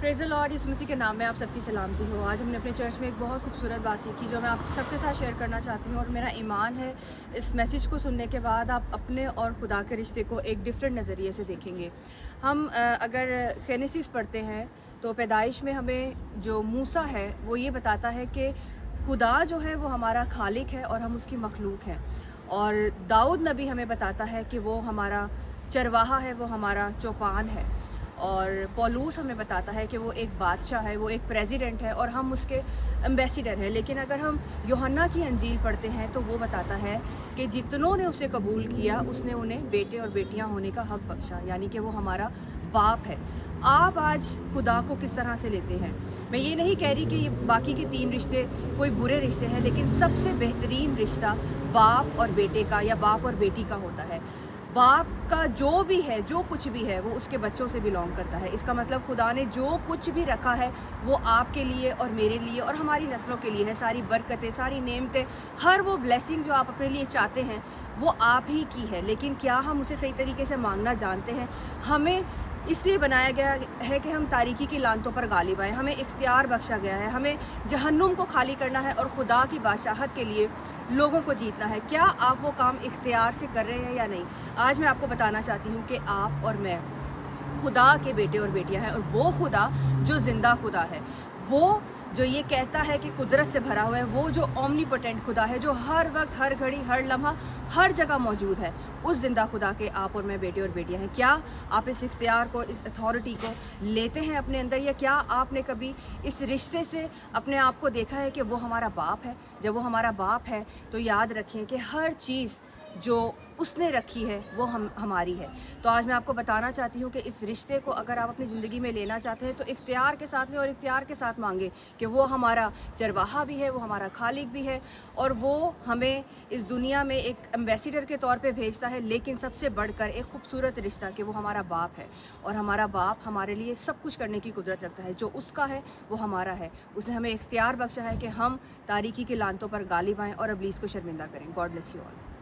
Praise the Lord, यीशु मसीह के नाम में आप सबकी सलामती हो। आज हमने अपने चर्च में एक बहुत खूबसूरत बात सीखी जो मैं आप सबके साथ शेयर करना चाहती हूँ, और मेरा ईमान है इस मैसेज को सुनने के बाद आप अपने और खुदा के रिश्ते को एक डिफरेंट नज़रिए से देखेंगे। हम अगर जेनेसिस पढ़ते हैं तो पैदाइश में हमें जो मूसा है वो ये बताता है कि खुदा जो है वो हमारा खालिक है और हम उसकी मखलूक हैं। और दाऊद नबी हमें बताता है कि वो हमारा चरवाहा है, वो हमारा चौपान है। और पौलूस हमें बताता है कि वो एक बादशाह है, वो एक प्रेसिडेंट है और हम उसके एम्बेसडर हैं। लेकिन अगर हम यूहन्ना की अंजील पढ़ते हैं तो वो बताता है कि जितनों ने उसे कबूल किया उसने उन्हें बेटे और बेटियां होने का हक बख्शा, यानी कि वो हमारा बाप है। आप आज खुदा को किस तरह से लेते हैं? मैं ये नहीं कह रही कि ये बाकी के 3 रिश्ते कोई बुरे रिश्ते हैं, लेकिन सबसे बेहतरीन रिश्ता बाप और बेटे का या बाप और बेटी का होता है। बाप का जो भी है, जो कुछ भी है, वो उसके बच्चों से बिलोंग करता है। इसका मतलब खुदा ने जो कुछ भी रखा है वो आपके लिए और मेरे लिए और हमारी नस्लों के लिए है। सारी बरकतें, सारी नेमतें, हर वो ब्लेसिंग जो आप अपने लिए चाहते हैं वो आप ही की है। लेकिन क्या हम उसे सही तरीके से मांगना जानते हैं? हमें इसलिए बनाया गया है कि हम तारीकी की लानतों पर गालिब आएँ। हमें इख्तियार बख्शा गया है, हमें जहन्नुम को खाली करना है और खुदा की बादशाहत के लिए लोगों को जीतना है। क्या आप वो काम इख्तियार से कर रहे हैं या नहीं? आज मैं आपको बताना चाहती हूँ कि आप और मैं खुदा के बेटे और बेटियां हैं, और वो खुदा जो ज़िंदा खुदा है, वो जो ये कहता है कि कुदरत से भरा हुआ है, वो जो ओमनीपोटेंट खुदा है, जो हर वक्त, हर घड़ी, हर लम्हा, हर जगह मौजूद है, उस ज़िंदा खुदा के आप और मैं बेटे और बेटियां हैं। क्या आप इस इख्तियार को, इस अथॉरिटी को लेते हैं अपने अंदर, या क्या आपने कभी इस रिश्ते से अपने आप को देखा है कि वो हमारा बाप है? जब वो हमारा बाप है तो याद रखें कि हर चीज़ जो उसने रखी है वो हमारी है। तो आज मैं आपको बताना चाहती हूँ कि इस रिश्ते को अगर आप अपनी ज़िंदगी में लेना चाहते हैं तो इख्तियार के साथ लें और इख्तियार के साथ मांगे कि वो हमारा चरवाहा भी है, वो हमारा खालिक भी है, और वो हमें इस दुनिया में एक एम्बेसडर के तौर पे भेजता है। लेकिन सबसे बढ़कर एक खूबसूरत रिश्ता कि वो हमारा बाप है, और हमारा बाप हमारे लिए सब कुछ करने की कुदरत रखता है। जो उसका है वो हमारा है। उसने हमें इख्तियार बख्शा है कि हम तारीकी की लानतों पर गालिब आएँ और इब्लीस को शर्मिंदा करें। God bless you all.